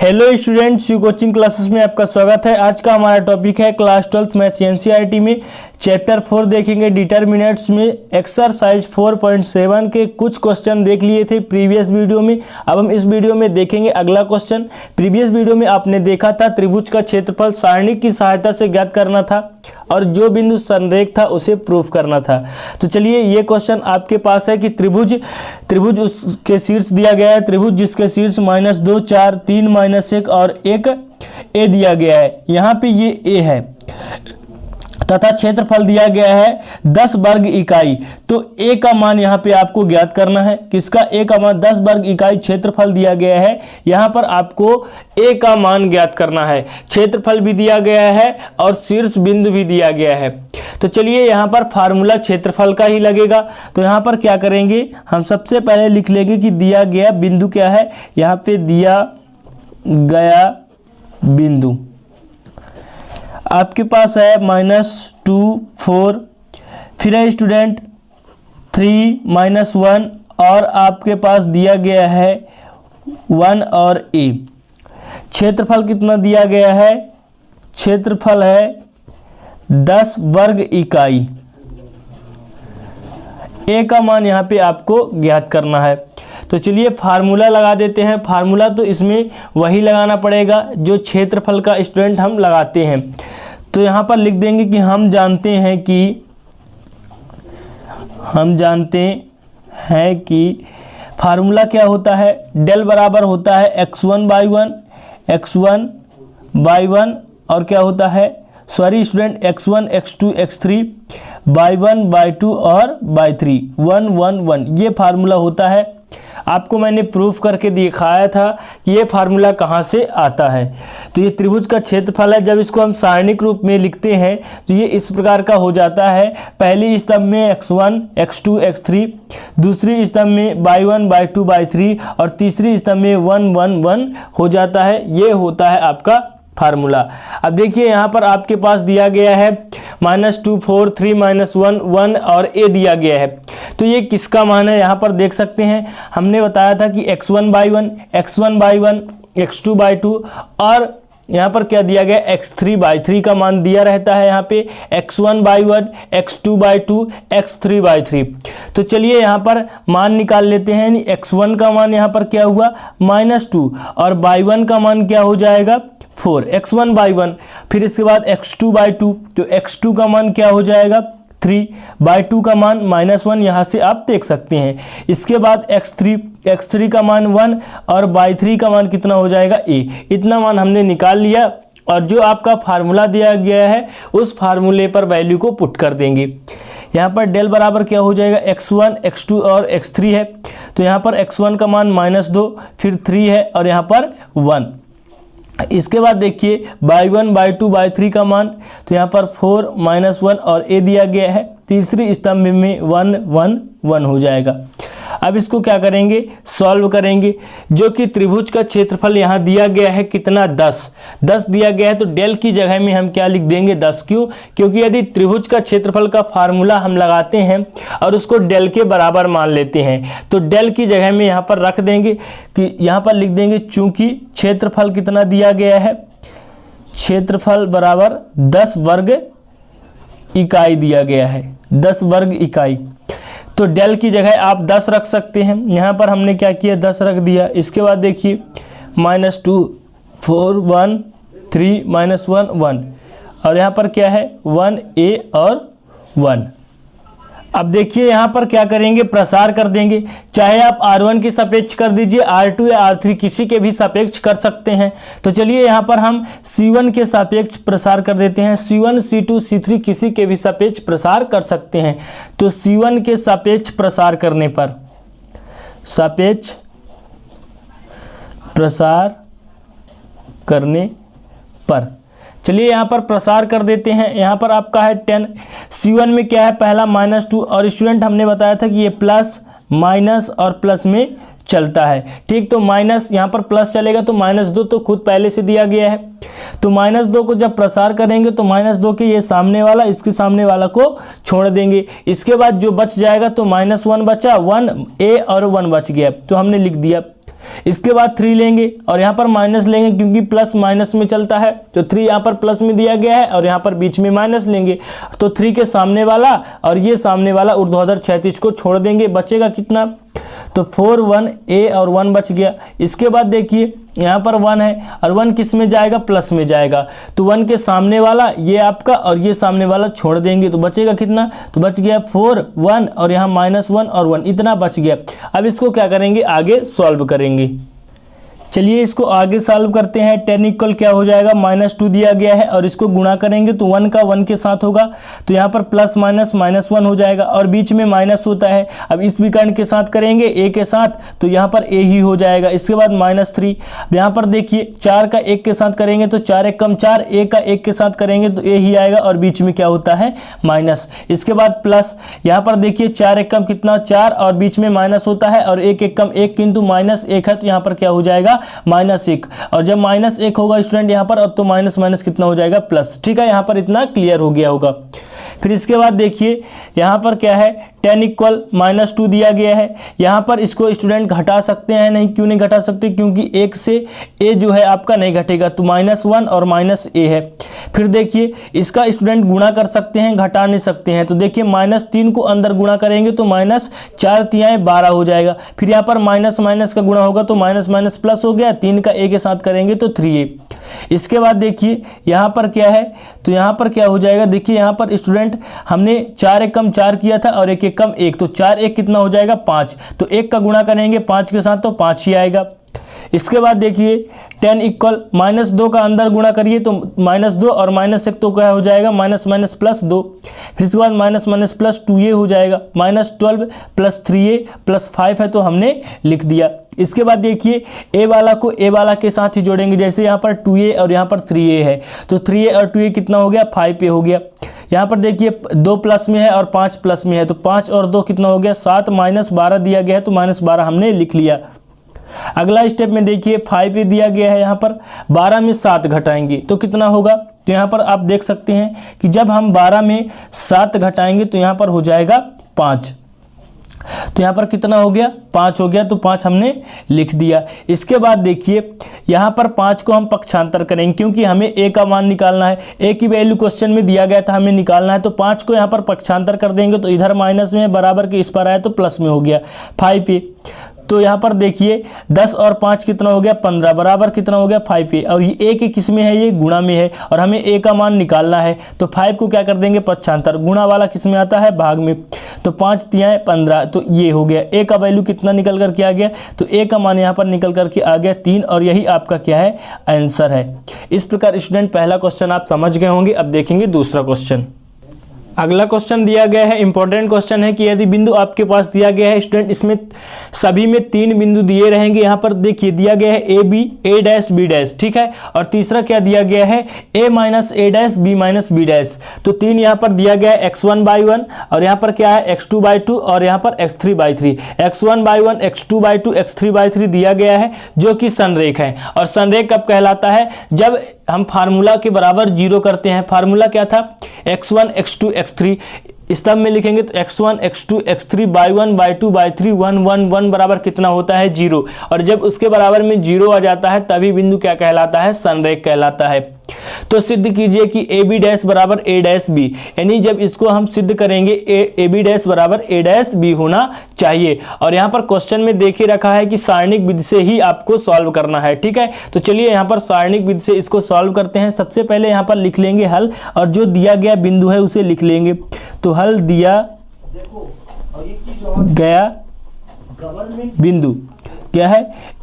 Hello students, you coaching classes में आपका स्वागत है। आज का हमारा टॉपिक है क्लास 12th मैथ्स एनसीईआरटी में चैप्टर 4 देखेंगे डिटरमिनेंट्स में एक्सरसाइज 4.7 के कुछ क्वेश्चन देख लिए थे प्रीवियस वीडियो में। अब हम इस वीडियो में देखेंगे अगला क्वेश्चन। प्रीवियस वीडियो में आपने देखा था त्रिभुज का क्षेत्रफल सारणी की सहायता से ज्ञात करना था और जो बिंदु संरेख था उसे प्रूफ करना था। तो चलिए ये क्वेश्चन आपके पास है कि त्रिभुज उसके शीर्ष दिया गया है, त्रिभुज जिसके शीर्ष -2, 4, 3, -1 और 1 ए दिया गया है। यहाँ पे ये ए है तथा क्षेत्रफल दिया गया है 10 वर्ग इकाई। तो ए का मान यहाँ पे आपको ज्ञात करना है। किसका? ए का मान 10 वर्ग इकाई क्षेत्रफल दिया गया है। यहाँ पर आपको ए का मान ज्ञात करना है। क्षेत्रफल भी दिया गया है और शीर्ष बिंदु भी दिया गया है। तो चलिए यहाँ पर फार्मूला क्षेत्रफल का ही लगेगा। तो यहाँ पर क्या करेंगे, हम सबसे पहले लिख लेंगे कि दिया गया बिंदु क्या है। यहाँ पे दिया गया बिंदु आपके पास है -2, 4, फिर है स्टूडेंट 3, -1 और आपके पास दिया गया है 1 और ए। क्षेत्रफल कितना दिया गया है? क्षेत्रफल है 10 वर्ग इकाई। ए का मान यहाँ पे आपको ज्ञात करना है। तो चलिए फार्मूला लगा देते हैं। फार्मूला तो इसमें वही लगाना पड़ेगा जो क्षेत्रफल का स्टूडेंट हम लगाते हैं। तो यहाँ पर लिख देंगे कि हम जानते हैं कि फार्मूला क्या होता है। डेल बराबर होता है x1/1 और क्या होता है, sorry student, x1, x2, x3 /1/2 और /3 1 1 1 ये फार्मूला होता है। आपको मैंने प्रूफ करके दिखाया था कि ये फार्मूला कहाँ से आता है। तो ये त्रिभुज का क्षेत्रफल है। जब इसको हम सारणिक रूप में लिखते हैं तो ये इस प्रकार का हो जाता है। पहली स्तंभ में x1, x2, x3, दूसरी स्तंभ में y1, y2, y3 और तीसरी स्तंभ में 1 1 1 हो जाता है। ये होता है आपका फार्मूला। अब देखिए यहाँ पर आपके पास दिया गया है -2, 4, 3, -1, 1 और ए दिया गया है। तो ये किसका मान है यहाँ पर देख सकते हैं। हमने बताया था कि x1/1, x1/1, x2/2 और यहाँ पर क्या दिया गया, x3/3 का मान दिया रहता है। यहाँ पे x1/1, x2/2, x3/3। तो चलिए यहाँ पर मान निकाल लेते हैं। यानी x1 का मान यहाँ पर क्या हुआ -2 और y1 का मान क्या हो जाएगा 4, x1/1। फिर इसके बाद x2/2, तो x2 का मान क्या हो जाएगा 3/2 का मान -1, यहाँ से आप देख सकते हैं। इसके बाद x3 का मान 1 और y3 का मान कितना हो जाएगा a। इतना मान हमने निकाल लिया और जो आपका फार्मूला दिया गया है उस फार्मूले पर वैल्यू को पुट कर देंगे। यहाँ पर डेल बराबर क्या हो जाएगा, x1, x2 और x3 है। तो यहाँ पर x1 का मान -2, फिर 3 है और यहाँ पर 1। इसके बाद देखिए y1, y2, y3 का मान, तो यहाँ पर 4, -1 और a दिया गया है। तीसरी स्तंभ में 1 1 1 हो जाएगा। अब इसको क्या करेंगे, सॉल्व करेंगे। जो कि त्रिभुज का क्षेत्रफल यहाँ दिया गया है कितना 10 दिया गया है। तो डेल की जगह में हम क्या लिख देंगे 10। क्यों? क्योंकि यदि त्रिभुज का क्षेत्रफल का फार्मूला हम लगाते हैं और उसको डेल के बराबर मान लेते हैं तो डेल की जगह में यहाँ पर रख देंगे कि यहाँ पर लिख देंगे चूंकि क्षेत्रफल कितना दिया गया है, क्षेत्रफल बराबर 10 वर्ग इकाई दिया गया है, 10 वर्ग इकाई। तो डेल की जगह आप 10 रख सकते हैं। यहाँ पर हमने क्या किया, 10 रख दिया। इसके बाद देखिए -2, 4, 1, 3, -1 1 और यहाँ पर क्या है 1 a और 1। अब देखिए यहाँ पर क्या करेंगे, प्रसार कर देंगे। चाहे आप R1 की सापेक्ष कर दीजिए, R2 या R3 किसी के भी सापेक्ष कर सकते हैं। तो चलिए यहाँ पर हम C1 के सापेक्ष प्रसार कर देते हैं। C1, C2, C3 किसी के भी सापेक्ष प्रसार कर सकते हैं। तो C1 के सापेक्ष प्रसार करने पर, सापेक्ष प्रसार करने पर चलिए यहाँ पर प्रसार कर देते हैं। यहाँ पर आपका है 10। C1 में क्या है, पहला -2 और स्टूडेंट हमने बताया था कि ये प्लस माइनस और प्लस में चलता है। ठीक, तो माइनस यहाँ पर प्लस चलेगा तो -2 तो खुद पहले से दिया गया है। तो -2 को जब प्रसार करेंगे तो -2 के ये सामने वाला, इसके सामने वाला को छोड़ देंगे। इसके बाद जो बच जाएगा तो -1 बचा, 1 a और 1 बच गया तो हमने लिख दिया। इसके बाद 3 लेंगे और यहाँ पर माइनस लेंगे क्योंकि प्लस माइनस में चलता है, तो 3 यहाँ पर प्लस में दिया गया है और यहाँ पर बीच में माइनस लेंगे, तो 3 के सामने वाला और ये सामने वाला ऊर्ध्वाधर क्षैतिज को छोड़ देंगे, बचेगा कितना, तो 4 1 a और 1 बच गया। इसके बाद देखिए यहाँ पर 1 है और 1 किस में जाएगा, प्लस में जाएगा, तो 1 के सामने वाला ये आपका और ये सामने वाला छोड़ देंगे, तो बचेगा कितना, तो बच गया 4 1 और यहाँ -1 और 1, इतना बच गया। अब इसको क्या करेंगे, आगे सॉल्व करेंगे। चलिए इसको आगे सॉल्व करते हैं। 10 इक्वल क्या हो जाएगा, -2 दिया गया है और इसको गुणा करेंगे तो 1 का 1 के साथ होगा, तो यहाँ पर प्लस माइनस -1 हो जाएगा और बीच में माइनस होता है। अब इस विकर्ण के साथ करेंगे a के साथ, तो यहाँ पर a ही हो जाएगा। इसके बाद -3, यहाँ पर देखिए 4 का 1 के साथ करेंगे तो 4 1 कम 4, a का 1 के साथ करेंगे तो a ही आएगा और बीच में क्या होता है, माइनस। इसके बाद प्लस, यहाँ पर देखिए 4 1 कम कितना 4 और बीच में माइनस होता है और 1 1 कम 1 किंतु -1 है, तो यहाँ पर क्या हो जाएगा, -1। और जब -1 होगा स्टूडेंट यहाँ पर, अब तो माइनस माइनस कितना हो जाएगा, प्लस। ठीक है, यहाँ पर इतना क्लियर हो गया होगा। फिर इसके बाद देखिए यहाँ पर क्या है, 10 इक्वल -2 दिया गया है। यहाँ पर इसको स्टूडेंट घटा सकते हैं, नहीं क्यों नहीं घटा सकते, क्योंकि 1 से a जो है आपका नहीं घटेगा, तो -1 और -a है। फिर देखिए इसका स्टूडेंट गुणा कर सकते हैं, घटा नहीं सकते हैं, तो देखिए -3 को अंदर गुणा करेंगे तो -4 तिहाई 12 हो जाएगा। फिर यहाँ पर माइनस माइनस का गुणा होगा तो माइनस माइनस प्लस हो गया, 3 का a के साथ करेंगे तो 3a। इसके बाद देखिए यहाँ पर क्या है, तो यहाँ पर क्या हो जाएगा, देखिए यहाँ पर स्टूडेंट हमने 4 1 कम 4 किया था और 1 1 कम 1, तो 4 1 कितना हो जाएगा, 5, तो 1 का गुणा करेंगे 5 के साथ तो 5 ही आएगा। इसके बाद देखिए 10 इक्वल -2 का अंदर गुणा करिए तो -2 और -1 तो क्या हो जाएगा, माइनस माइनस +2। फिर इसके बाद माइनस माइनस +2a हो जाएगा, -12 + 3a + 5 है तो हमने लिख दिया। इसके बाद देखिए a वाला को a वाला के साथ ही जोड़ेंगे, जैसे यहाँ पर 2a और यहाँ पर 3a है, तो 3a और 2a कितना हो गया, 5a हो गया। यहाँ पर देखिए 2 प्लस में है और 5 प्लस में है, तो 5 और 2 कितना हो गया, 7 -12 दिया गया है तो -12 हमने लिख लिया। अगला स्टेप में देखिए 5a दिया गया है, यहाँ पर 12 में 7 घटाएंगे तो कितना होगा, तो यहाँ पर आप देख सकते हैं कि जब हम 12 में 7 घटाएंगे तो यहाँ पर हो जाएगा 5, तो यहाँ पर कितना हो गया, 5 हो गया, तो 5 हमने लिख दिया। इसके बाद देखिए यहाँ पर 5 को हम पक्षांतर करेंगे क्योंकि हमें a का मान निकालना है, a की वैल्यू क्वेश्चन में दिया गया था, हमें निकालना है, तो 5 को यहाँ पर पक्षांतर कर देंगे तो इधर माइनस में बराबर के इस पर आया तो प्लस में हो गया 5a। तो यहाँ पर देखिए 10 और 5 कितना हो गया, 15 बराबर कितना हो गया, 5a। और ये a के किस में है, ये गुणा में है और हमें a का मान निकालना है, तो 5 को क्या कर देंगे, पक्षांतर, गुणा वाला किस में आता है, भाग में, तो 5 तिहाई 15, तो ये हो गया। a का वैल्यू कितना निकल करके आ गया, तो a का मान यहाँ पर निकल करके आ गया 3 और यही आपका क्या है, आंसर है। इस प्रकार स्टूडेंट पहला क्वेश्चन आप समझ गए होंगे। अब देखेंगे दूसरा क्वेश्चन। अगला क्वेश्चन दिया गया है, इंपॉर्टेंट क्वेश्चन है कि यदि बिंदु आपके पास दिया गया है स्टूडेंट, इसमें सभी में 3 बिंदु दिए रहेंगे। यहाँ पर देखिए दिया गया है a b a dash b dash, ठीक है, और तीसरा क्या दिया गया है, a minus a dash b minus b dash. तो 3 यहाँ पर दिया गया है x1/1 और यहाँ पर क्या है x2/2 और यहाँ पर x3/3। x1/1 x2/2 x3/3 दिया गया है जो कि संरेख है। और संरेख कब कहलाता है, जब हम फार्मूला के बराबर 0 करते हैं। फार्मूला क्या था, x1 x2 x3, स्तंभ में लिखेंगे तो x1 x2 x3 by1 by2 by3 1 1 1 बराबर कितना होता है, 0। और जब उसके बराबर में 0 आ जाता है तभी बिंदु क्या कहलाता है, संरेख कहलाता है। तो सिद्ध कीजिए कि ए बी डैश बराबर ए डैश बी, यानी जब इसको हम सिद्ध करेंगे ए बी डैश बराबर ए डैश बी होना चाहिए। और यहाँ पर क्वेश्चन में देखे रखा है कि सारणिक विधि से ही आपको सॉल्व करना है, ठीक है। तो चलिए यहाँ पर सारणिक विधि से इसको सॉल्व करते हैं। सबसे पहले यहाँ पर लिख लेंगे हल और जो दिया गया बिंदु है उसे लिख लेंगे। तो हल दिया गया बिंदु क्या है,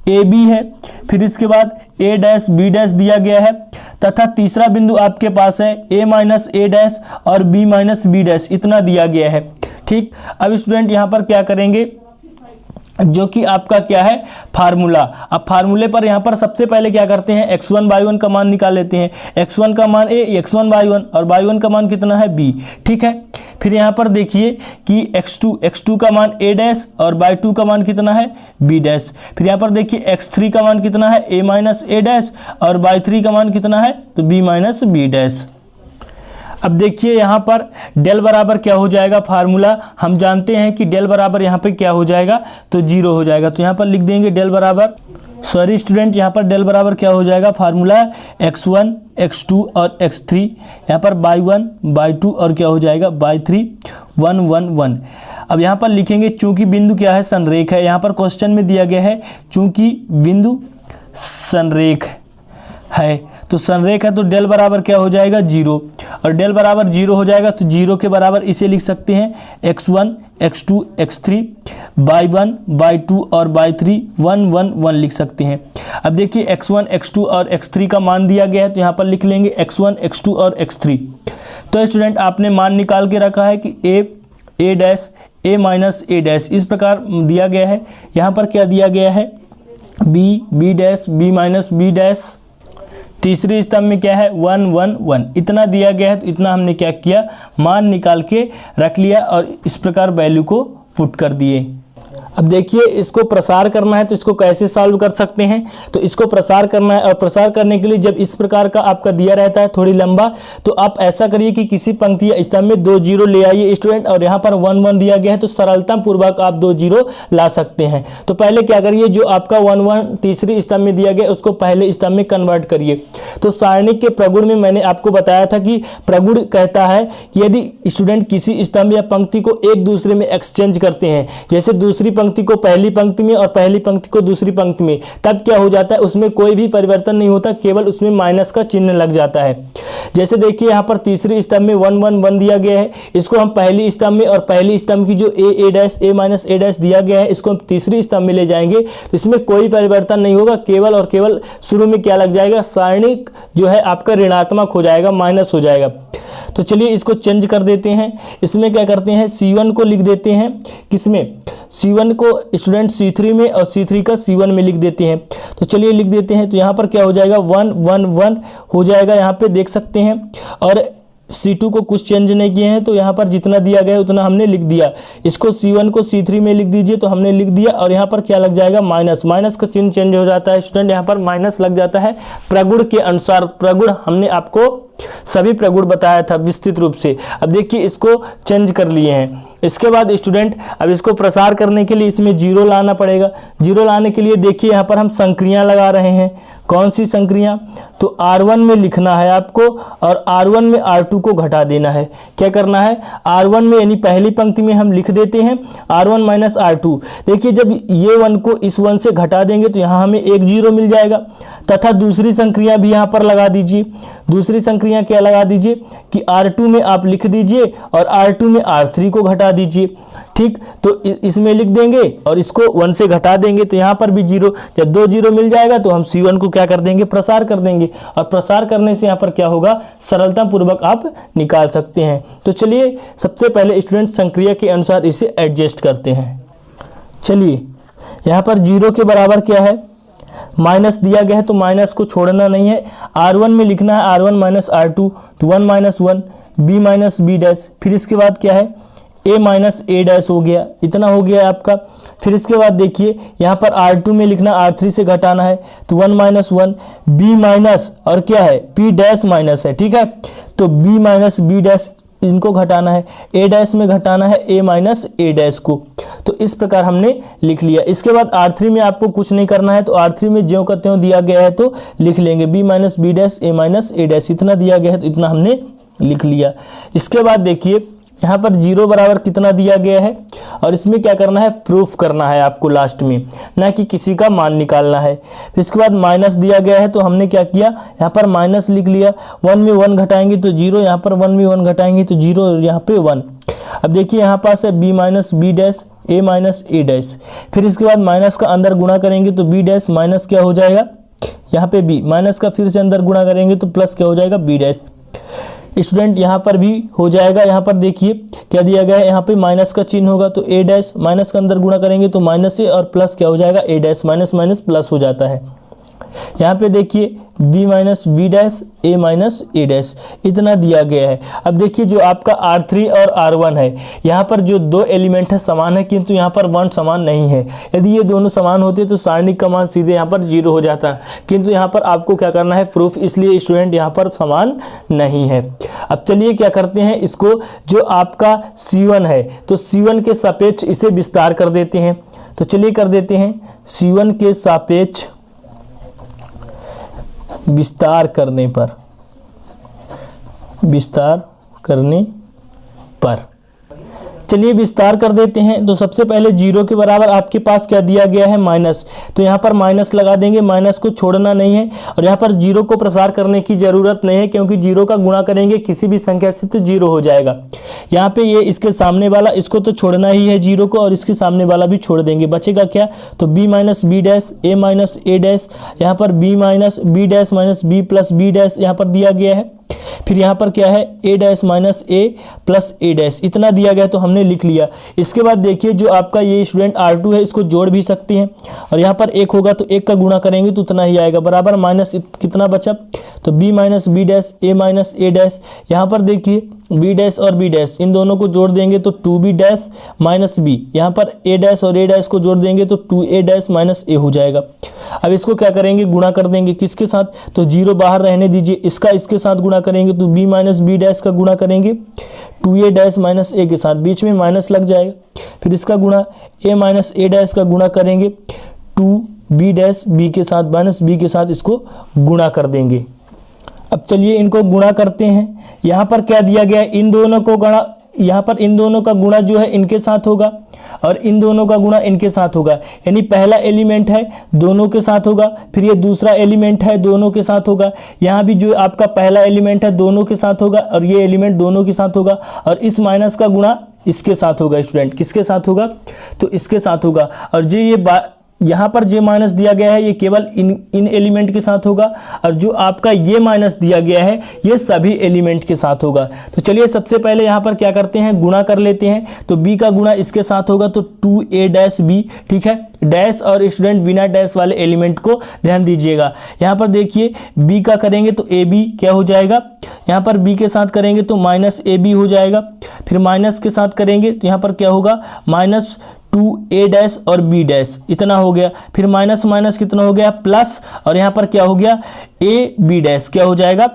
ए बी है, फिर इसके बाद ए डैश बी डैश दिया गया है तथा तीसरा बिंदु आपके पास है ए माइनस ए डैश और बी माइनस बी डैश, इतना दिया गया है, ठीक। अब स्टूडेंट यहाँ पर क्या करेंगे, जो कि आपका क्या है, फार्मूला। अब फार्मूले पर यहाँ पर सबसे पहले क्या करते हैं, x1/1 का मान निकाल लेते हैं। x1 का मान a, x1/1 और y1 का मान कितना है b, ठीक है। फिर यहाँ पर देखिए कि x2 का मान a डैश और y2 का मान कितना है b डैश। फिर यहाँ पर देखिए x3 का मान कितना है a माइनस a डैश और y3 का मान कितना है तो b माइनस b डैश। अब देखिए यहाँ पर डेल बराबर क्या हो जाएगा, फार्मूला हम जानते हैं कि डेल बराबर यहाँ पे क्या हो जाएगा, तो 0 हो जाएगा। तो यहाँ पर लिख देंगे डेल बराबर, सॉरी स्टूडेंट, यहाँ पर डेल बराबर क्या हो जाएगा, फार्मूला x1 x2 और x3, यहाँ पर y1 y2 और क्या हो जाएगा y3 1 1 1। अब यहाँ पर लिखेंगे चूंकि बिंदु क्या है, संरेख है। यहाँ पर क्वेश्चन में दिया गया है चूंकि बिंदु संरेख है, तो संरेख है तो डेल बराबर क्या हो जाएगा 0, और डेल बराबर 0 हो जाएगा तो 0 के बराबर इसे लिख सकते हैं x1 x2 x3 y1 y2 और y3 1 1 1 लिख सकते हैं। अब देखिए x1 x2 और x3 का मान दिया गया है, तो यहाँ पर लिख लेंगे x1 x2 और x3। तो स्टूडेंट आपने मान निकाल के रखा है कि a dash a minus a dash इस प्रकार दिया गया है। यहाँ पर क्या दिया गया है, b dash b minus b dash, तीसरे स्तंभ में क्या है 1 1 1 इतना दिया गया है। तो इतना हमने क्या किया, मान निकाल के रख लिया और इस प्रकार वैल्यू को पुट कर दिए। अब देखिए इसको प्रसार करना है तो इसको कैसे सॉल्व कर सकते हैं, तो इसको प्रसार करना है और प्रसार करने के लिए जब इस प्रकार का आपका दिया रहता है थोड़ी लंबा, तो आप ऐसा करिए कि किसी पंक्ति या स्तंभ में 2 0 ले आइए स्टूडेंट, और यहाँ पर 1 1 दिया गया है तो सरलता पूर्वक आप 2 0 ला सकते हैं। तो पहले क्या करिए, जो आपका 1 1 तीसरी स्तंभ में दिया गया उसको पहले स्तंभ में कन्वर्ट करिए। तो सारणी के प्रगुण में मैंने आपको बताया था कि प्रगुण कहता है कि यदि स्टूडेंट किसी स्तंभ या पंक्ति को एक दूसरे में एक्सचेंज करते हैं, जैसे दूसरी पंक्ति को पहली पंक्ति में और पहली पंक्ति को दूसरी पंक्ति में, तब क्या हो जाता है, उसमें कोई भी परिवर्तन नहीं होता, केवल उसमें माइनस का चिन्ह लग जाता है। जैसे देखिए यहाँ पर तीसरी स्तंभ में 1 1 1 दिया गया है, इसको हम पहली स्तंभ में और पहली स्तंभ की जो a dash a minus a dash दिया गया है इसको हम तीसरी स्तंभ में ले जाएंगे, तो इसमें कोई परिवर्तन नहीं होगा, केवल और केवल शुरू में क्या लग जाएगा, सारणी जो है आपका ऋणात्मक हो जाएगा, माइनस हो जाएगा। तो चलिए इसको चेंज कर देते हैं। इसमें क्या करते हैं, C1 को लिख देते हैं, किसमें, C1 को स्टूडेंट C3 में और C3 का C1 में लिख देते हैं। तो चलिए लिख देते हैं। तो यहाँ पर क्या हो जाएगा 1 1 1 हो जाएगा, यहाँ पे देख सकते हैं। और C2 को कुछ चेंज नहीं किए हैं, तो यहाँ पर जितना दिया गया उतना हमने लिख दिया। इसको C1 को C3 में लिख दीजिए, तो हमने लिख दिया। और यहाँ पर क्या लग जाएगा, माइनस, माइनस का चिन्ह चेंज हो जाता है स्टूडेंट, यहाँ पर माइनस लग जाता है प्रगुण के अनुसार। प्रगुण हमने आपको सभी प्रगुण बताया था विस्तृत रूप से। अब देखिए इसको चेंज कर लिए हैं। इसके बाद स्टूडेंट अब इसको प्रसार करने के लिए इसमें 0 लाना पड़ेगा। 0 लाने के लिए देखिए यहाँ पर हम संक्रियां लगा रहे हैं। कौन सी संक्रियां, तो R1 में लिखना है आपको और R1 में R2 को घटा देना है। क्या करना है, R1 में यानी पहली पंक्ति में हम लिख देते हैं R1 माइनस R2। देखिए जब ये 1 को इस 1 से घटा देंगे तो यहाँ हमें 1 0 मिल जाएगा। तथा दूसरी संक्रिया भी यहाँ पर लगा दीजिए। दूसरी संक्रिया क्या लगा दीजिए कि R2 में आप लिख दीजिए और R2 में R3 को घटा दीजिए। ठीक, तो इसमें लिख देंगे और इसको 1 से घटा देंगे, तो यहाँ पर भी 0, जब 2 0 मिल जाएगा तो हम C1 को क्या कर देंगे, प्रसार कर देंगे। और प्रसार करने से यहाँ पर क्या होगा, सरलता पूर्वक आप निकाल सकते हैं। तो चलिए सबसे पहले स्टूडेंट संक्रिया के अनुसार इसे एडजस्ट करते हैं। चलिए यहाँ पर 0 के बराबर क्या है, माइनस दिया गया है, तो माइनस को छोड़ना नहीं है। R1 में लिखना है R1 माइनस R2, तो 1 minus 1, B minus B dash, फिर इसके बाद क्या है A माइनस A डैश हो गया, इतना हो गया आपका। फिर इसके बाद देखिए यहाँ पर R2 में लिखना R3 से घटाना है, तो 1 माइनस 1, B माइनस और क्या है P डैश माइनस है, ठीक है, तो B माइनस B डैश इनको घटाना है, A डैश में घटाना है A माइनस A डैश को। तो इस प्रकार हमने लिख लिया। इसके बाद R3 में आपको कुछ नहीं करना है, तो R3 में ज्यों का त्यों दिया गया है तो लिख लेंगे B minus B dash A minus A dash, इतना दिया गया है तो इतना हमने लिख लिया। इसके बाद देखिए यहाँ पर 0 बराबर कितना दिया गया है और इसमें क्या करना है, प्रूफ करना है आपको लास्ट में, ना कि किसी का मान निकालना है। फिर इसके बाद माइनस दिया गया है, तो हमने क्या किया, यहाँ पर माइनस लिख लिया। 1 में 1 घटाएंगे तो 0, यहाँ पर 1 में 1 घटाएंगे तो 0, यहाँ पे 1। अब देखिए यहाँ पास है B minus B dash A minus A dash, फिर इसके बाद माइनस का अंदर गुणा करेंगे तो B डैश माइनस क्या हो जाएगा, यहाँ पे B माइनस का फिर से अंदर गुणा करेंगे तो प्लस क्या हो जाएगा B डैश। स्टूडेंट यहाँ पर भी हो जाएगा। यहाँ पर देखिए क्या दिया गया है, यहाँ पे माइनस का चिन्ह होगा तो A डैश, माइनस का अंदर गुणा करेंगे तो माइनस से और प्लस क्या हो जाएगा A dash, minus minus plus हो जाता है। यहाँ पे देखिए b minus b dash a minus a dash इतना दिया गया है। अब देखिए जो आपका R3 और R1 है, यहाँ पर जो दो एलिमेंट है समान है, किंतु यहाँ पर 1 समान नहीं है। यदि ये दोनों समान होते तो सारणी का मान सीधे यहाँ पर 0 हो जाता, किंतु यहाँ पर आपको क्या करना है, प्रूफ, इसलिए स्टूडेंट यहाँ पर समान नहीं है। अब चलिए क्या करते हैं, इसको जो आपका C1 है तो C1 के सापेक्ष इसे विस्तार कर देते हैं। तो चलिए कर देते हैं, C1 के सापेक्ष विस्तार करने पर चलिए विस्तार कर देते हैं। तो सबसे पहले 0 के बराबर आपके पास क्या दिया गया है, माइनस, तो यहाँ पर माइनस लगा देंगे, माइनस को छोड़ना नहीं है। और यहाँ पर 0 को प्रसार करने की जरूरत नहीं है, क्योंकि 0 का गुणा करेंगे किसी भी संख्या से तो 0 हो जाएगा। यहाँ पे ये इसके सामने वाला, इसको तो छोड़ना ही है 0 को, और इसके सामने वाला भी छोड़ देंगे, बचेगा क्या, तो b minus b dash a minus a dash, यहाँ पर b minus b dash minus b plus b dash यहाँ पर दिया गया है। फिर यहाँ पर क्या है, a dash minus a plus a dash इतना दिया गया, तो हमने लिख लिया। इसके बाद देखिए जो आपका ये स्टूडेंट R2 है, इसको जोड़ भी सकते हैं, और यहाँ पर 1 होगा तो 1 का गुणा करेंगे तो उतना ही आएगा, बराबर माइनस कितना बचा, तो b minus b dash a minus a dash. यहाँ पर देखिए b डैश और b डैश इन दोनों को जोड़ देंगे तो 2b डैश माइनस b, यहाँ पर a डैश और a डैश को जोड़ देंगे तो 2a डैश माइनस a हो जाएगा। अब इसको क्या करेंगे, गुणा कर देंगे किसके साथ, तो 0 बाहर रहने दीजिए, इसका इसके साथ गुणा करेंगे तो b माइनस बी डैश का गुणा करेंगे 2a डैश माइनस a के साथ, बीच में माइनस लग जाएगा। फिर इसका गुणा a माइनस a डैश का गुणा करेंगे 2b डैश b के साथ माइनस b के साथ, इसको गुणा कर देंगे। अब चलिए इनको गुणा करते हैं। यहाँ पर क्या दिया गया है, इन दोनों को गुणा, यहाँ पर इन दोनों का गुणा जो है इनके साथ होगा, और इन दोनों का गुणा इनके साथ होगा, यानी पहला एलिमेंट है दोनों के साथ होगा, फिर ये दूसरा एलिमेंट है दोनों के साथ होगा, यहाँ भी जो आपका पहला एलिमेंट है दोनों के साथ होगा, और ये एलिमेंट दोनों के साथ होगा, और इस माइनस का गुणा इसके साथ होगा। स्टूडेंट किसके साथ होगा, तो इसके साथ होगा। और जो ये यहाँ पर जो माइनस दिया गया है ये केवल इन एलिमेंट के साथ होगा, और जो आपका ये माइनस दिया गया है ये सभी एलिमेंट के साथ होगा। तो चलिए सबसे पहले यहाँ पर क्या करते हैं, गुणा कर लेते हैं। तो b का गुणा इसके साथ होगा तो 2a डैश b, ठीक है, डैश और स्टूडेंट बिना डैश वाले एलिमेंट को ध्यान दीजिएगा। यहाँ पर देखिए b का करेंगे तो ab क्या हो जाएगा, यहाँ पर b के साथ करेंगे तो माइनस ab हो जाएगा। फिर माइनस के साथ करेंगे तो यहाँ पर क्या होगा, माइनस 2a डैश और b डैश इतना हो गया। फिर माइनस माइनस कितना हो गया, प्लस, और यहाँ पर क्या हो गया, a b डैश क्या हो जाएगा,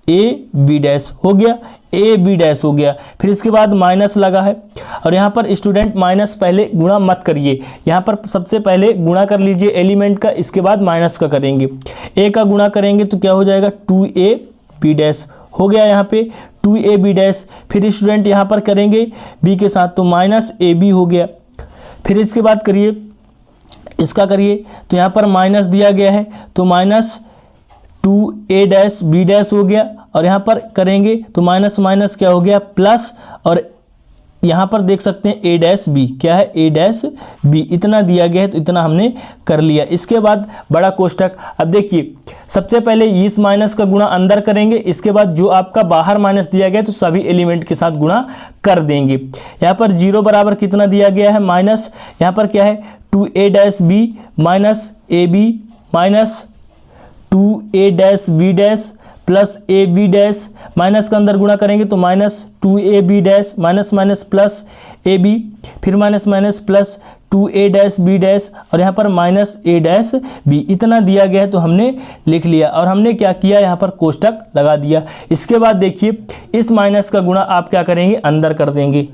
a b डैश हो गया, a b डैश हो गया। फिर इसके बाद माइनस लगा है, और यहाँ पर स्टूडेंट माइनस पहले गुणा मत करिए, यहाँ पर सबसे पहले गुणा कर लीजिए एलिमेंट का, इसके बाद माइनस का करेंगे। a का गुणा करेंगे तो क्या हो जाएगा, 2a b डैश हो गया, यहाँ पे 2a b डैश। फिर स्टूडेंट यहाँ पर करेंगे b के साथ तो माइनस ab हो गया। फिर इसके बाद करिए, इसका करिए तो यहाँ पर माइनस दिया गया है तो minus 2a dash b dash हो गया, और यहाँ पर करेंगे तो माइनस माइनस क्या हो गया, प्लस, और यहाँ पर देख सकते हैं a डैश b क्या है, a डैश b इतना दिया गया है, तो इतना हमने कर लिया। इसके बाद बड़ा कोष्ठक, अब देखिए सबसे पहले इस माइनस का गुणा अंदर करेंगे, इसके बाद जो आपका बाहर माइनस दिया गया तो सभी एलिमेंट के साथ गुणा कर देंगे। यहाँ पर 0 बराबर कितना दिया गया है, माइनस, यहाँ पर क्या है 2a dash b minus ab minus 2a dash b dash plus a b dash, minus का अंदर गुणा करेंगे तो minus 2ab dash minus minus plus a b, फिर minus minus plus 2a dash b dash, और यहाँ पर माइनस a डैश b इतना दिया गया है, तो हमने लिख लिया। और हमने क्या किया, यहाँ पर कोष्ठक लगा दिया। इसके बाद देखिए इस माइनस का गुणा आप क्या करेंगे, अंदर कर देंगे।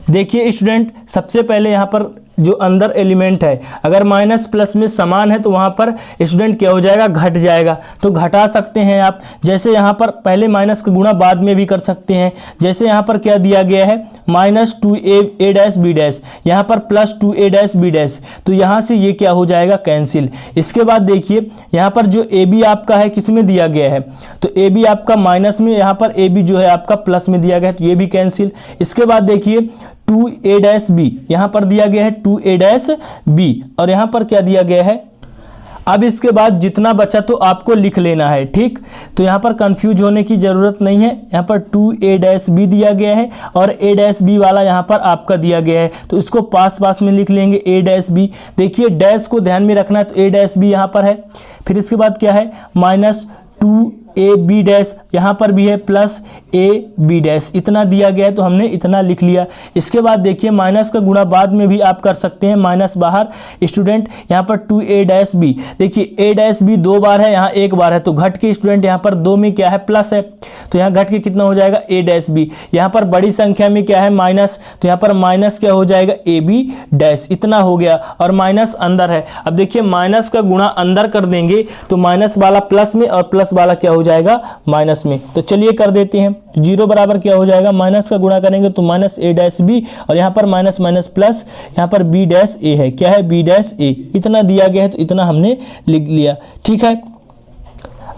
देखिए स्टूडेंट सबसे पहले यहाँ पर जो अंदर एलिमेंट है अगर माइनस प्लस में समान है तो वहाँ पर स्टूडेंट क्या हो जाएगा, घट जाएगा, तो घटा सकते हैं आप। जैसे यहाँ पर पहले माइनस का गुणा बाद में भी कर सकते हैं। जैसे यहाँ पर क्या दिया गया है, minus 2a dash b dash, यहाँ पर plus 2a dash b dash, तो यहाँ से ये क्या हो जाएगा, कैंसिल। इसके बाद देखिए यहाँ पर जो ए बी आपका है किस में दिया गया है, तो ए बी आपका माइनस में, यहाँ पर ए बी जो है आपका प्लस में दिया गया है, तो ये भी कैंसिल। इसके बाद देखिए 2a डैश बी यहाँ पर दिया गया है 2a डैश बी, और यहाँ पर क्या दिया गया है, अब इसके बाद जितना बचा तो आपको लिख लेना है, ठीक। तो यहाँ पर कंफ्यूज होने की ज़रूरत नहीं है। यहाँ पर 2a' दिया गया है और a' वाला यहाँ पर आपका दिया गया है, तो इसको पास पास में लिख लेंगे a'। देखिए डैश को ध्यान में रखना है, तो a' यहाँ पर है। फिर इसके बाद क्या है, -2ab', यहाँ पर भी है +ab', इतना दिया गया है तो हमने इतना लिख लिया। इसके बाद देखिए माइनस का गुणा बाद में भी आप कर सकते हैं, माइनस बाहर स्टूडेंट, यहाँ पर 2a', देखिए a' 2 बार है, यहाँ 1 बार है, तो घट के स्टूडेंट यहाँ पर 2 में क्या है, प्लस है, तो यहाँ घट के कितना हो जाएगा, a'। यहाँ पर बड़ी संख्या में क्या है, माइनस, तो यहाँ पर माइनस क्या हो जाएगा, ab', इतना हो गया, और माइनस अंदर है। अब देखिए माइनस का गुणा अंदर कर देंगे तो माइनस वाला प्लस में और प्लस वाला क्या हो जाएगा, माइनस में। तो चलिए कर देते हैं, 0 बराबर क्या हो जाएगा, माइनस का गुणा करेंगे तो -a', और यहाँ पर माइनस माइनस प्लस, यहाँ पर b' है, क्या है, b', इतना दिया गया है तो इतना हमने लिख लिया, ठीक है।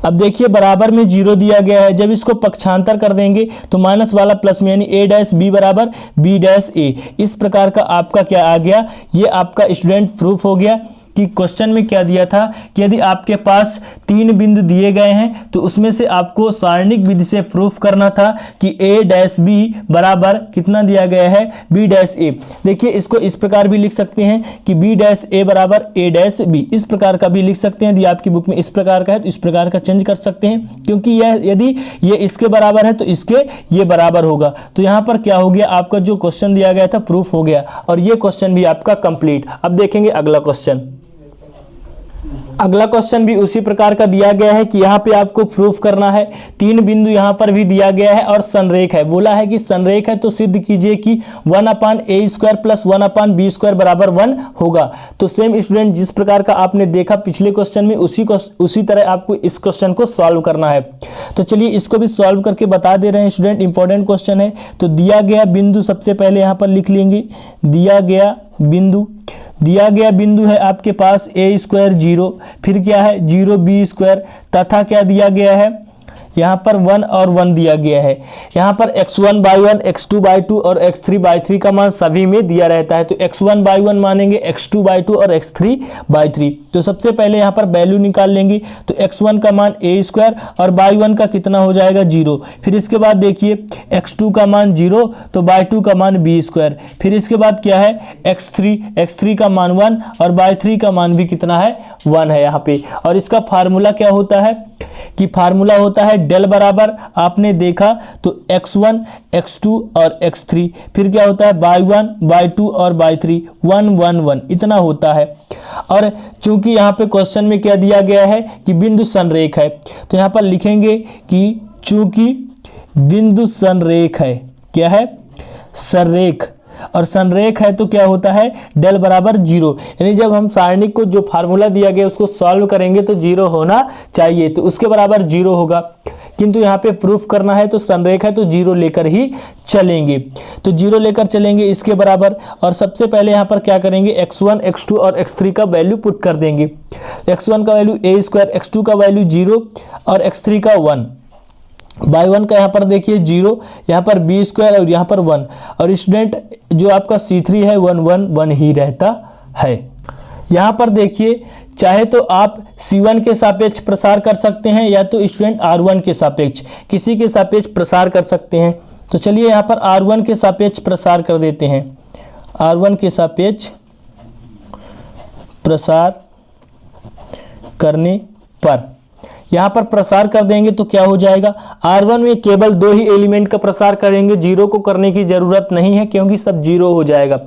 अब देखिए बराबर में 0 दिया गया है, जब इसको पक्षांतर कर देंगे तो माइनस वाला प्लस में, यानी a' बराबर b'। इस प्रकार का आपका क्या आ गया, ये आपका स्टूडेंट प्रूफ हो गया कि क्वेश्चन में क्या दिया था कि यदि आपके पास 3 बिंदु दिए गए हैं तो उसमें से आपको सारणिक विधि से प्रूफ करना था कि a' बराबर कितना दिया गया है, b'। देखिए इसको इस प्रकार भी लिख सकते हैं कि b' बराबर a', इस प्रकार का भी लिख सकते हैं। यदि आपकी बुक में इस प्रकार का है तो इस प्रकार का चेंज कर सकते हैं, क्योंकि यह यदि ये इसके बराबर है तो इसके ये बराबर होगा। तो यहाँ पर क्या हो गया, आपका जो क्वेश्चन दिया गया था प्रूफ हो गया, और ये क्वेश्चन भी आपका कंप्लीट। अब देखेंगे अगला क्वेश्चन। अगला क्वेश्चन भी उसी प्रकार का दिया गया है कि यहाँ पे आपको प्रूफ करना है, 3 बिंदु यहाँ पर भी दिया गया है और संरेख है। बोला है कि संरेख है तो सिद्ध कीजिए कि 1/a² प्लस 1/b² बराबर 1 होगा। तो सेम स्टूडेंट जिस प्रकार का आपने देखा पिछले क्वेश्चन में, उसी तरह आपको इस क्वेश्चन को सॉल्व करना है। तो चलिए इसको भी सॉल्व करके बता दे रहे हैं स्टूडेंट, इंपॉर्टेंट क्वेश्चन है। तो दिया गया बिंदु सबसे पहले यहाँ पर लिख लेंगे, दिया गया बिंदु है आपके पास a² 0, फिर क्या है 0b², तथा क्या दिया गया है, यहाँ पर 1 और 1 दिया गया है। यहाँ पर x1/1, x2/2 और x3/3 का मान सभी में दिया रहता है, तो x1/1 मानेंगे, x2/2 और x3/3। तो सबसे पहले यहाँ पर वैल्यू निकाल लेंगे, तो x1 का मान a² और y1 का कितना हो जाएगा, 0। फिर इसके बाद देखिए x2 का मान 0, तो y2 का मान b²। फिर इसके बाद क्या है x3 का मान 1 और y3 का मान भी कितना है, 1 है यहाँ पे। और इसका फार्मूला क्या होता है कि फार्मूला होता है डेल बराबर, आपने देखा तो x1, x2 और x3, फिर क्या होता है y1, y2 और y3, 1 1 1 इतना होता है। और चूंकि यहाँ पे क्वेश्चन में क्या दिया गया है कि बिंदु संरेख है, तो यहाँ पर लिखेंगे कि चूंकि बिंदु संरेख है, क्या है, संरेख, और संरेख है तो क्या होता है, डेल बराबर 0, यानी जब हम सारणिक को जो फार्मूला दिया गया उसको सॉल्व करेंगे तो 0 होना चाहिए, तो उसके बराबर 0 होगा। किंतु यहाँ पे प्रूफ करना है तो संरेख है तो 0 लेकर ही चलेंगे, तो 0 लेकर चलेंगे इसके बराबर। और सबसे पहले यहाँ पर क्या करेंगे, x1, x2 और x3 का वैल्यू पुट कर देंगे। x1 का वैल्यू a², x2 का वैल्यू 0 और x3 का 1, y1 का यहाँ पर देखिए 0, यहाँ पर b² और यहाँ पर 1, और स्टूडेंट जो आपका C3 है 1 1 1 ही रहता है। यहाँ पर देखिए चाहे तो आप C1 के सापेक्ष प्रसार कर सकते हैं या तो स्टूडेंट R1 के सापेक्ष, किसी के सापेक्ष प्रसार कर सकते हैं। तो चलिए यहाँ पर R1 के सापेक्ष प्रसार कर देते हैं, R1 के सापेक्ष प्रसार करने पर यहाँ पर प्रसार कर देंगे तो क्या हो जाएगा, R1 में केवल 2 ही एलिमेंट का प्रसार करेंगे, 0 को करने की जरूरत नहीं है क्योंकि सब 0 हो जाएगा।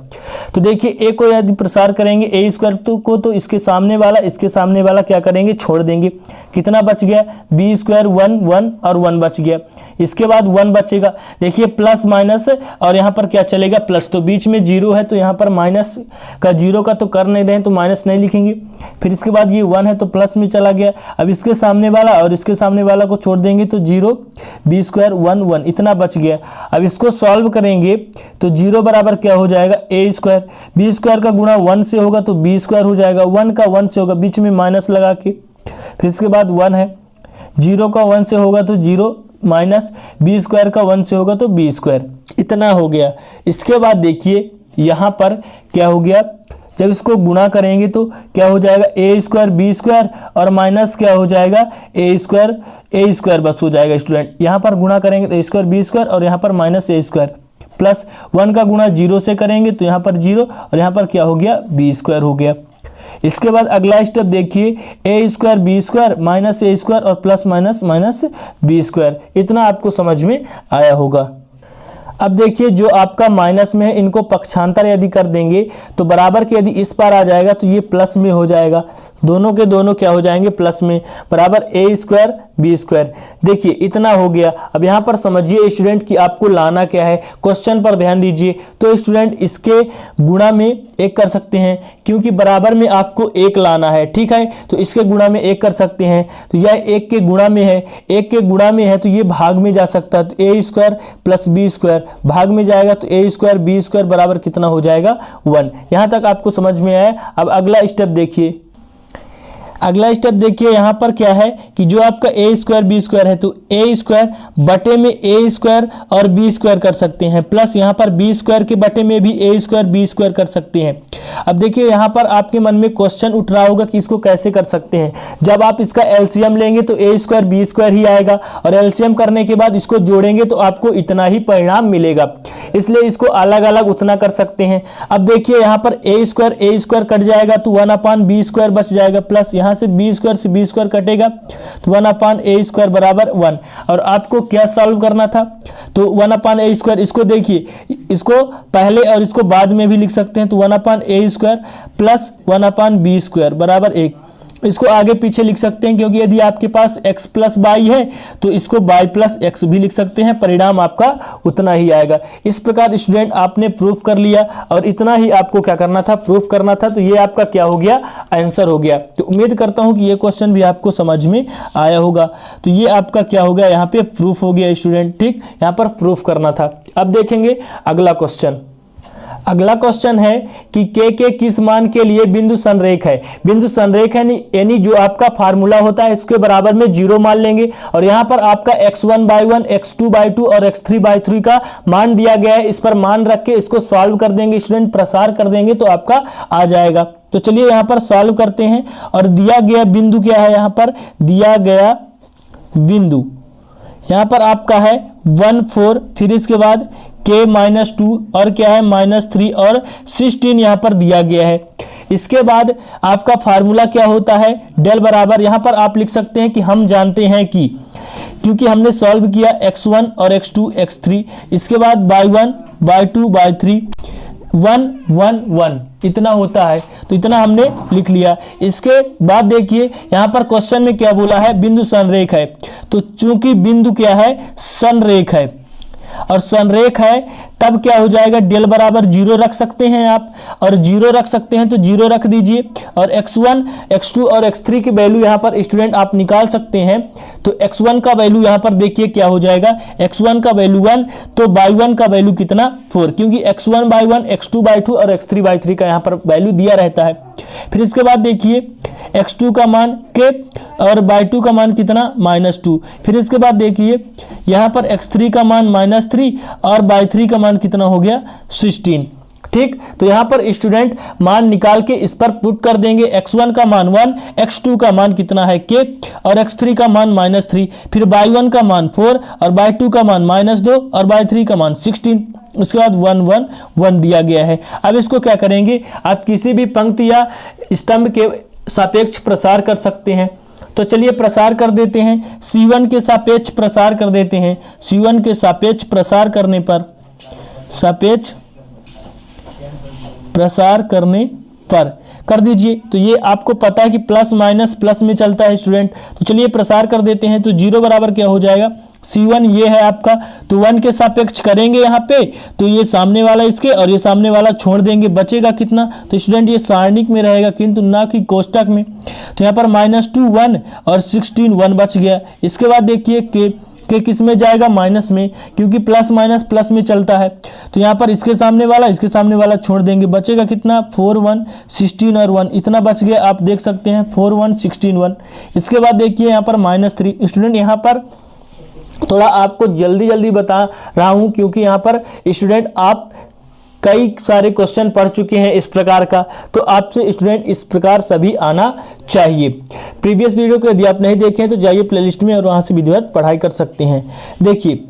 तो देखिए a को यदि प्रसार करेंगे a² को, तो इसके सामने वाला क्या करेंगे, छोड़ देंगे, कितना बच गया, b² 1 1 और 1 बच गया। इसके बाद 1 बचेगा, देखिए प्लस माइनस और यहाँ पर क्या चलेगा, प्लस, तो बीच में 0 है तो यहाँ पर माइनस का 0 का तो कर नहीं रहे हैं तो माइनस नहीं लिखेंगे। फिर इसके बाद ये 1 है तो प्लस में चला गया। अब इसके सामने वाला और इसके सामने वाला को छोड़ देंगे तो 0 b² 1 1 इतना बच गया। अब इसको सॉल्व करेंगे तो 0 बराबर क्या हो जाएगा, a², b² का गुणा 1 से होगा तो b² हो जाएगा, 1 का 1 से होगा, बीच में माइनस लगा के। फिर इसके बाद 1 है, 0 का 1 से होगा तो 0 माइनस b² का 1 से होगा तो b², इतना हो गया। इसके बाद देखिए यहाँ पर क्या हो गया, जब इसको गुणा करेंगे तो क्या हो जाएगा ए स्क्वायर बी स्क्वायर और माइनस क्या हो जाएगा ए स्क्वायर बस हो जाएगा स्टूडेंट। यहाँ पर गुणा करेंगे तो ए स्क्वायर बी स्क्वायर और यहाँ पर माइनस ए स्क्वायर प्लस 1 का गुणा 0 से करेंगे तो यहाँ पर 0 और यहाँ पर क्या हो गया बी स्क्वायर हो गया। इसके बाद अगला स्टेप देखिए a square b square minus a square और plus minus minus b square. इतना आपको समझ में आया होगा। अब देखिए जो आपका माइनस में है इनको पक्षांतर यदि कर देंगे तो बराबर के यदि इस पार आ जाएगा तो ये प्लस में हो जाएगा, दोनों के दोनों क्या हो जाएंगे प्लस में, बराबर ए स्क्वायर बी स्क्वायर। देखिए इतना हो गया। अब यहाँ पर समझिए स्टूडेंट कि आपको लाना क्या है, क्वेश्चन पर ध्यान दीजिए। तो स्टूडेंट इसके गुणा में 1 कर सकते हैं क्योंकि बराबर में आपको 1 लाना है, ठीक है। तो इसके गुणा में 1 कर सकते हैं, तो यह 1 के गुणा में है, 1 के गुणा में है तो ये भाग में जा सकता है, तो ए स्क्वायर प्लस बी स्क्वायर भाग में जाएगा तो ए स्क्वायर बी स्क्वायर बराबर कितना हो जाएगा 1। यहां तक आपको समझ में आया। अब अगला स्टेप देखिए, अगला स्टेप देखिए यहाँ पर क्या है कि जो आपका ए स्क्वायर बी स्क्वायर है तो ए स्क्वायर बटे में ए स्क्वायर और बी स्क्वायर कर सकते हैं, प्लस यहाँ पर बी स्क्वायर के बटे में भी ए स्क्वायर बी स्क्वायर कर सकते हैं। अब देखिए यहाँ पर आपके मन में क्वेश्चन उठ रहा होगा कि इसको कैसे कर सकते हैं। जब आप इसका एलसीएम लेंगे तो ए स्क्वायर बी स्क्वायर ही आएगा और एलसीएम करने के बाद इसको जोड़ेंगे तो आपको इतना ही परिणाम मिलेगा, इसलिए इसको अलग अलग उतना कर सकते हैं। अब देखिए यहाँ पर ए स्क्वायर कट जाएगा तो 1/b स्क्वायर बच जाएगा, प्लस यहाँ से बी स्क्वायर से बी स्क्वायर कटेगा तो 1/a स्क्वायर बराबर 1। और आपको क्या सॉल्व करना था, तो 1/a स्क्वायर, इसको देखिए इसको पहले और इसको बाद में भी लिख सकते हैं, तो 1/a square plus 1/b square बराबर 1। इसको आगे पीछे लिख सकते हैं क्योंकि यदि आपके पास x प्लस वाई है तो इसको y प्लस एक्स भी लिख सकते हैं, परिणाम आपका उतना ही आएगा। इस प्रकार स्टूडेंट आपने प्रूफ कर लिया और इतना ही आपको क्या करना था, प्रूफ करना था। तो ये आपका क्या हो गया, आंसर हो गया। तो उम्मीद करता हूं कि ये क्वेश्चन भी आपको समझ में आया होगा। तो ये आपका क्या हो गया, यहाँ पे प्रूफ हो गया स्टूडेंट, ठीक, यहाँ पर प्रूफ करना था। अब देखेंगे अगला क्वेश्चन। अगला क्वेश्चन है कि के किस मान के लिए बिंदु संरेख है। बिंदु संरेख है यानी जो आपका फार्मूला होता है इसके बराबर में 0 मान लेंगे और यहाँ पर आपका x1/1 x2/2 और x3/3 का मान दिया गया है। इस पर मान रख के इसको सॉल्व कर देंगे स्टूडेंट, प्रसार कर देंगे तो आपका आ जाएगा। तो चलिए यहाँ पर सॉल्व करते हैं। और दिया गया बिंदु क्या है, यहाँ पर दिया गया बिंदु यहाँ पर आपका है 1 4, फिर इसके बाद k-2 और क्या है -3 और 16 यहाँ पर दिया गया है। इसके बाद आपका फार्मूला क्या होता है, डेल बराबर, यहाँ पर आप लिख सकते हैं कि हम जानते हैं कि, क्योंकि हमने सॉल्व किया x1 और x2 x3, इसके बाद y1 y2 y3 1 1 1 इतना होता है, तो इतना हमने लिख लिया। इसके बाद देखिए यहाँ पर क्वेश्चन में क्या बोला है, बिंदु संरेख है। तो चूंकि बिंदु क्या है, संरेख है और संरेख है तब क्या हो जाएगा, डेल बराबर 0 रख सकते हैं आप, और 0 रख सकते हैं तो 0 रख दीजिए। और x1 x2 और x3 की वैल्यू यहाँ पर स्टूडेंट आप निकाल सकते हैं। तो x1 का वैल्यू यहाँ पर देखिए क्या हो जाएगा, x1 का वैल्यू 1, तो y1 का वैल्यू कितना 4, क्योंकि x1/1 x2/2 और x3/3 का यहाँ पर वैल्यू दिया रहता है। फिर इसके बाद देखिए x2 का मान k और y2 का मान कितना -2। फिर इसके बाद देखिए यहाँ पर x3 का मान -3 और y3 का मान कितना हो गया 16, ठीक। तो यहाँ पर स्टूडेंट मान निकाल के इस पर पुट कर देंगे। x1 का मान 1, x2 का मान कितना है k और x3 का मान -3, फिर y1 का मान 4 और y2 का मान -2 और y3 का मान 16। उसके बाद 1 1 1 दिया गया है। अब इसको क्या करेंगे, आप किसी भी पंक्ति या स्तंभ के सापेक्ष प्रसार कर सकते हैं। तो चलिए प्रसार कर देते हैं, C1 के सापेक्ष प्रसार कर देते हैं। C1 के सापेक्ष प्रसार करने पर, सापेक्ष प्रसार करने पर कर दीजिए। तो ये आपको पता है कि प्लस माइनस प्लस में चलता है स्टूडेंट। तो चलिए प्रसार कर देते हैं। तो 0 बराबर क्या हो जाएगा, C1 ये है आपका, तो 1 के सापेक्ष करेंगे यहाँ पे, तो ये सामने वाला इसके और ये सामने वाला छोड़ देंगे, बचेगा कितना, तो स्टूडेंट ये सारणिक में रहेगा किंतु ना कि कोष्टक में। तो यहाँ पर -2 1 और 16 1 बच गया। इसके बाद देखिए के किस में जाएगा, माइनस में, क्योंकि प्लस माइनस प्लस में चलता है। तो यहाँ पर इसके सामने वाला छोड़ देंगे, बचेगा कितना 4 1 16 और 1 इतना बच गया। आप देख सकते हैं 4 1 16 1। इसके बाद देखिए यहाँ पर -3। स्टूडेंट यहाँ पर थोड़ा आपको जल्दी बता रहा हूँ क्योंकि यहाँ पर स्टूडेंट आप कई सारे क्वेश्चन पढ़ चुके हैं इस प्रकार का, तो आपसे स्टूडेंट इस प्रकार सभी आना चाहिए। प्रीवियस वीडियो को यदि आप नहीं देखें तो जाइए प्लेलिस्ट में और वहां से विधिवत पढ़ाई कर सकते हैं। देखिए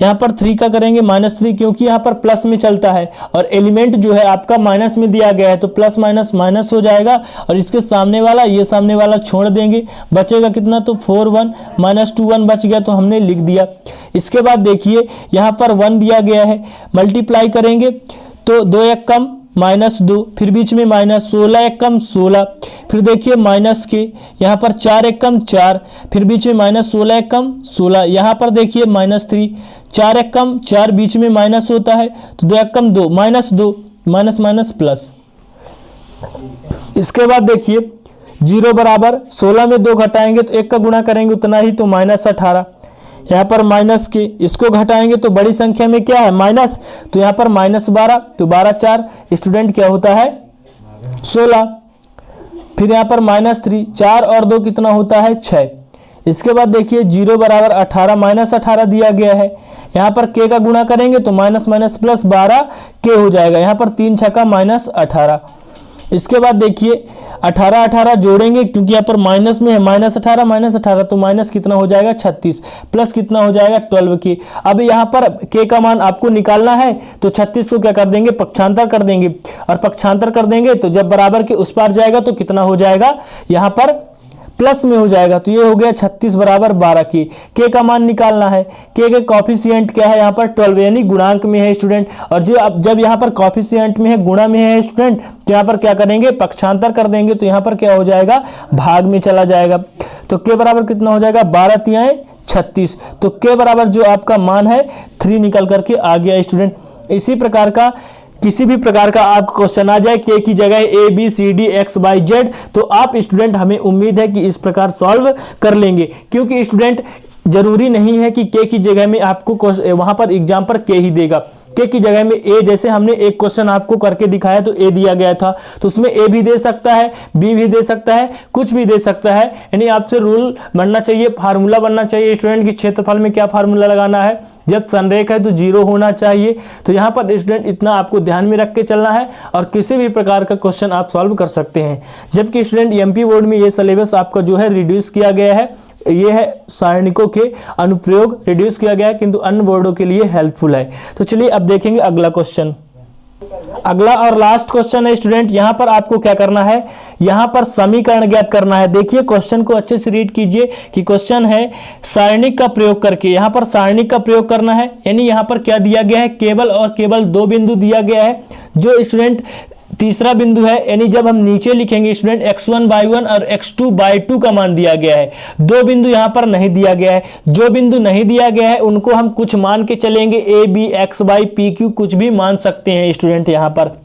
यहाँ पर 3 का करेंगे -3, क्योंकि यहाँ पर प्लस में चलता है और एलिमेंट जो है आपका माइनस में दिया गया है, तो प्लस माइनस माइनस हो जाएगा और इसके सामने वाला ये सामने वाला छोड़ देंगे, बचेगा कितना, तो 4 1 -2 1 बच गया, तो हमने लिख दिया। इसके बाद देखिए यहाँ पर 1 दिया गया है, मल्टीप्लाई करेंगे तो 2 1 कम -2, फिर बीच में माइनस, 16 1 कम 16, फिर देखिए माइनस के यहाँ पर 4 1 कम 4, फिर बीच में माइनस, 16 1 कम 16, यहाँ पर देखिए -3, 4 1 कम 4, बीच में माइनस होता है तो 2 1 कम 2, -2, माइनस माइनस प्लस। इसके बाद देखिए 0 बराबर 16 में 2 घटाएंगे तो 1 का गुणा करेंगे उतना ही, तो -18, यहाँ पर माइनस के इसको घटाएंगे तो बड़ी संख्या में क्या है माइनस, तो यहाँ पर -12, तो 12 4 स्टूडेंट क्या होता है 16, फिर यहाँ पर -3, 4 और 2 कितना होता है 6। इसके बाद देखिए 0 बराबर 18, -18 दिया गया है, यहाँ पर k का गुणा करेंगे तो माइनस माइनस प्लस 12 k हो जाएगा, यहाँ पर 3 छक्का -18। इसके बाद देखिए 18 18 जोड़ेंगे क्योंकि यहाँ पर माइनस में है, -18 तो माइनस कितना हो जाएगा 36, प्लस कितना हो जाएगा 12 के। अब यहाँ पर k का मान आपको निकालना है तो 36 को क्या कर देंगे पक्षांतर कर देंगे, और पक्षांतर कर देंगे तो जब बराबर के उस पार जाएगा तो कितना हो जाएगा यहाँ पर प्लस में हो जाएगा, तो ये हो गया 36 बराबर 12 के का मान निकालना है। के का कॉफिशिएंट क्या है यहाँ पर 12 यानी गुणांक में है स्टूडेंट, और जो अब जब यहाँ पर कॉफिशिएंट में है गुणा में है स्टूडेंट तो यहाँ पर क्या करेंगे पक्षांतर कर देंगे, तो यहाँ पर क्या हो जाएगा भाग में चला जाएगा, तो के बराबर कितना हो जाएगा 12 तिहाई 36, तो के बराबर जो आपका मान है 3 निकल करके आ गया स्टूडेंट। इसी प्रकार का किसी भी प्रकार का आपको क्वेश्चन आ जाए के की जगह ABCD XYZ, तो आप स्टूडेंट हमें उम्मीद है कि इस प्रकार सॉल्व कर लेंगे, क्योंकि स्टूडेंट जरूरी नहीं है कि के की जगह में आपको वहां पर एग्जाम पर के ही देगा, के की जगह में ए, जैसे हमने एक क्वेश्चन आपको करके दिखाया तो ए दिया गया था, तो उसमें ए भी दे सकता है, बी भी दे सकता है, कुछ भी दे सकता है, यानी आपसे रूल बनना चाहिए, फार्मूला बनना चाहिए स्टूडेंट की क्षेत्रफल में क्या फार्मूला लगाना है, जब संरेख है तो 0 होना चाहिए। तो यहाँ पर स्टूडेंट इतना आपको ध्यान में रख के चलना है और किसी भी प्रकार का क्वेश्चन आप सॉल्व कर सकते हैं। जबकि स्टूडेंट एमपी बोर्ड में ये सिलेबस आपका जो है रिड्यूस किया गया है, ये है सारणिकों के अनुप्रयोग रिड्यूस किया गया है, किंतु अन्य बोर्डों के लिए हेल्पफुल है। तो चलिए अब देखेंगे अगला क्वेश्चन। अगला और लास्ट क्वेश्चन है स्टूडेंट, यहां पर आपको क्या करना है, यहां पर समीकरण ज्ञात करना है। देखिए क्वेश्चन को अच्छे से रीड कीजिए कि क्वेश्चन है सारणिक का प्रयोग करके, यहां पर सारणिक का प्रयोग करना है, यानी यहां पर क्या दिया गया है केवल और केवल 2 बिंदु दिया गया है। जो स्टूडेंट तीसरा बिंदु है, यानी जब हम नीचे लिखेंगे स्टूडेंट x1/1 और x2/2 का मान दिया गया है, 2 बिंदु यहां पर नहीं दिया गया है। जो बिंदु नहीं दिया गया है उनको हम कुछ मान के चलेंगे, a b x y p q कुछ भी मान सकते हैं स्टूडेंट। यहां पर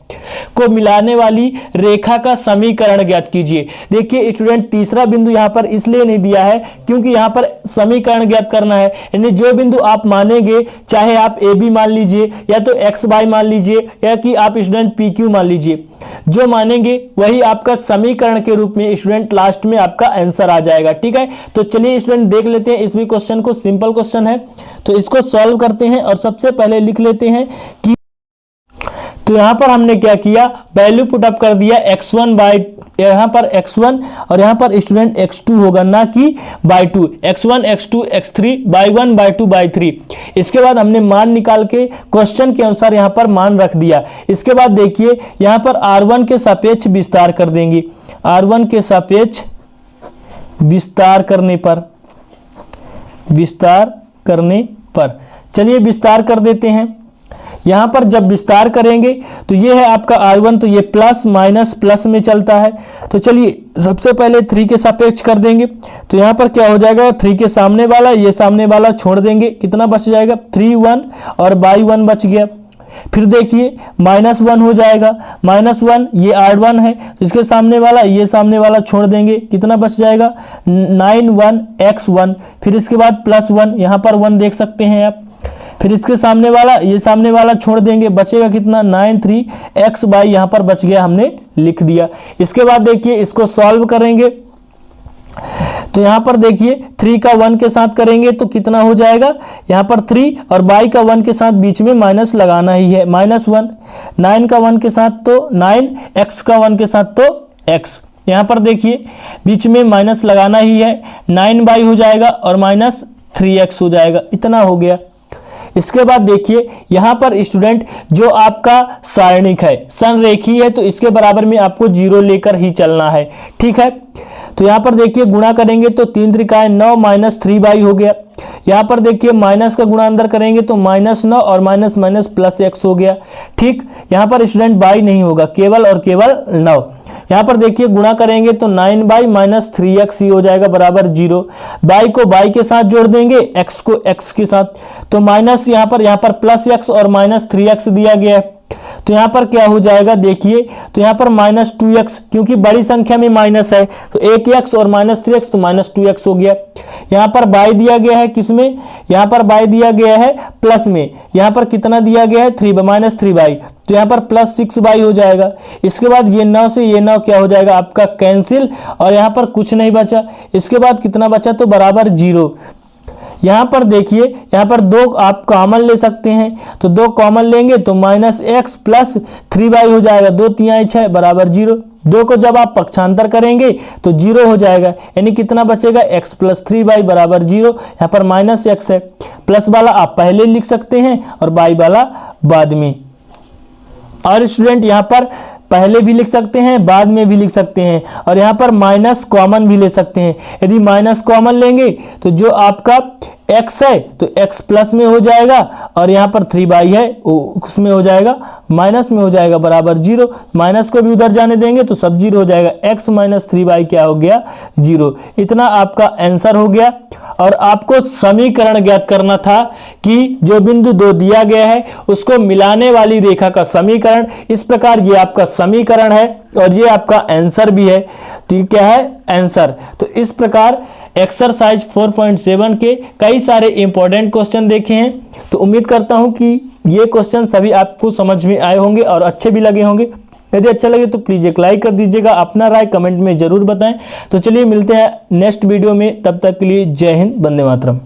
को मिलाने वाली रेखा का समीकरण ज्ञात कीजिए। देखिए स्टूडेंट तीसरा बिंदु यहां पर इसलिए नहीं दिया है क्योंकि यहां पर समीकरण ज्ञात करना है, यानी जो बिंदु आप मानेंगे, चाहे आप ए बी मान लीजिए या तो एक्स वाई मान लीजिए या कि आप स्टूडेंट पी क्यू मान लीजिए, जो मानेंगे वही आपका समीकरण के रूप में स्टूडेंट लास्ट में आपका आंसर आ जाएगा। ठीक है, तो चलिए स्टूडेंट देख लेते हैं इस भी क्वेश्चन को, सिंपल क्वेश्चन है तो इसको सॉल्व करते हैं। और सबसे पहले लिख लेते हैं कि तो यहां पर हमने क्या किया, वैल्यू पुट अप कर दिया x1 बाई, यहां पर x1 और यहां पर स्टूडेंट x2 होगा, ना कि by 2, x1 x2 x3 by 1 by 2 by 3। इसके बाद हमने मान निकाल के क्वेश्चन के अनुसार यहां पर मान रख दिया। इसके बाद देखिए यहां पर r1 के सापेक्ष विस्तार कर देंगे, r1 के सापेक्ष विस्तार करने पर चलिए विस्तार कर देते हैं। यहां पर जब विस्तार करेंगे तो ये है आपका r1, तो ये प्लस माइनस प्लस में चलता है। तो चलिए सबसे पहले 3 के सापेक्ष कर देंगे, तो यहां पर क्या हो जाएगा 3 के सामने वाला ये सामने वाला छोड़ देंगे, कितना बच जाएगा 3 1 और बाई 1 बच गया। फिर देखिए -1 हो जाएगा, -1 ये r1 है, इसके सामने वाला ये सामने वाला छोड़ देंगे, कितना बच जाएगा 9 1 x1। फिर इसके बाद +1, यहाँ पर 1 देख सकते हैं आप, फिर इसके सामने वाला ये सामने वाला छोड़ देंगे, बचेगा कितना 9 3 x बाई, यहाँ पर बच गया, हमने लिख दिया। इसके बाद देखिए इसको सॉल्व करेंगे तो यहाँ पर देखिए 3 का 1 के साथ करेंगे तो कितना हो जाएगा, यहाँ पर 3 और y का 1 के साथ बीच में माइनस लगाना ही है, -1। 9 का 1 के साथ तो 9, x का 1 के साथ तो x। यहाँ पर देखिए बीच में माइनस लगाना ही है, 9y हो जाएगा और -3x हो जाएगा, इतना हो गया। इसके बाद देखिए यहाँ पर स्टूडेंट जो आपका सारणिक है, संरेखी है, तो इसके बराबर में आपको 0 लेकर ही चलना है, ठीक है। तो यहाँ पर देखिए गुणा करेंगे तो 3 त्रिकाएँ 9 -3y हो गया। यहाँ पर देखिए माइनस का गुणा अंदर करेंगे तो -9 और माइनस माइनस प्लस x हो गया, ठीक। यहाँ पर स्टूडेंट बाई नहीं होगा, केवल और केवल 9। यहाँ पर देखिए गुणा करेंगे तो 9y -3x ही हो जाएगा बराबर 0। बाई को बाई के साथ जोड़ देंगे, x को x के साथ, तो माइनस यहाँ पर प्लस x और -3x दिया गया है। तो यहाँ पर क्या हो जाएगा देखिए, तो यहाँ पर -2x, क्योंकि बड़ी संख्या में माइनस है तो 1x और -3x तो -2x हो गया। यहाँ पर बाई दिया गया है किसमें, यहाँ पर बाई दिया गया है प्लस में, यहाँ पर कितना दिया गया है -3y, तो यहाँ पर +6y हो जाएगा। इसके बाद ये 9 से ये 9 क्या हो जाएगा आपका कैंसिल, और यहाँ पर कुछ नहीं बचा। इसके बाद कितना बचा, तो बराबर 0। यहाँ पर देखिए यहाँ पर 2 आप कॉमन ले सकते हैं, तो 2 कॉमन लेंगे तो -x + 3y हो जाएगा, 2 3 6 बराबर 0। 2 को जब आप पक्षांतर करेंगे तो 0 हो जाएगा, यानी कितना बचेगा, x + 3y बराबर 0। यहाँ पर -x है, प्लस वाला आप पहले लिख सकते हैं और y वाला बाद में। और स्टूडेंट यहाँ पर पहले भी लिख सकते हैं, बाद में भी लिख सकते हैं, और यहाँ पर माइनस कॉमन भी ले सकते हैं। यदि माइनस कॉमन लेंगे तो जो आपका x है तो x प्लस में हो जाएगा, और यहाँ पर 3y है उसमें हो जाएगा माइनस में हो जाएगा बराबर 0। माइनस को भी उधर जाने देंगे तो सब 0 हो जाएगा, x - 3y क्या हो गया, 0। इतना आपका आंसर हो गया। और आपको समीकरण ज्ञात करना था कि जो बिंदु 2 दिया गया है उसको मिलाने वाली रेखा का समीकरण। इस प्रकार ये आपका समीकरण है और ये आपका आंसर भी है। तो ये क्या है, आंसर। तो इस प्रकार एक्सरसाइज 4.7 के कई सारे इंपॉर्टेंट क्वेश्चन देखे हैं। तो उम्मीद करता हूं कि ये क्वेश्चन सभी आपको समझ में आए होंगे और अच्छे भी लगे होंगे। यदि अच्छा लगे तो प्लीज़ एक लाइक कर दीजिएगा, अपना राय कमेंट में ज़रूर बताएं। तो चलिए मिलते हैं नेक्स्ट वीडियो में, तब तक के लिए जय हिंद, वंदे मातरम।